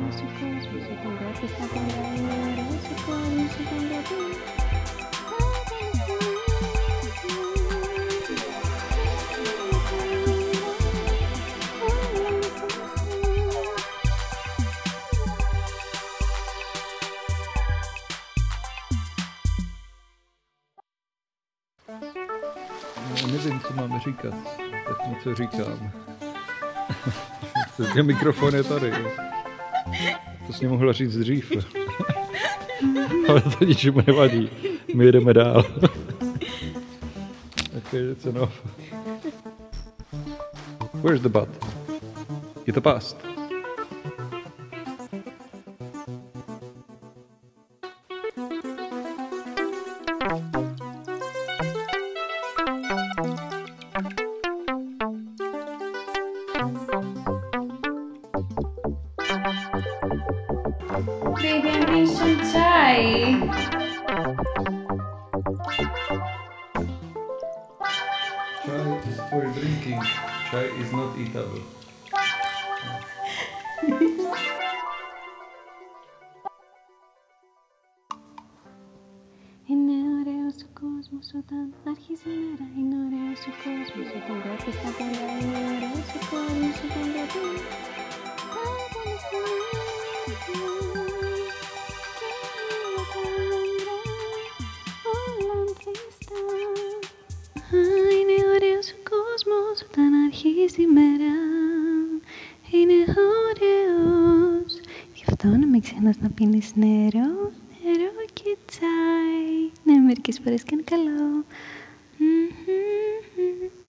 ωραίος ο κόσμος, όταν βρέθηκες στα κοντά είναι ωραίος ο κόσμος, όταν βρέθηκες. Nevím, co máme říkat, tak něco říkám. Ten mikrofon je tady. To jsi mě mohla říct dřív. Ale to ničemu nevadí. My jedeme dál. Okay, that's enough. Where's the butt? Je to past. Baby, I need some chai. Chai is for drinking. Chai is not eatable. Είναι ωραίος ο κόσμος όταν αρχίζει η μέρα. Είναι ωραίος ο κόσμος όταν βρέθηκες στα κοντά. Είναι ωραίος ο κόσμος όταν βρέθηκες. Είναι ωραίος ο κόσμος όταν αρχίζει η μέρα. Είναι ωραίος. Γι' αυτό να μην ξεχνάς να πίνεις νερό, νερό και τσάι. Ναι, μερικές φορές κάνει καλό.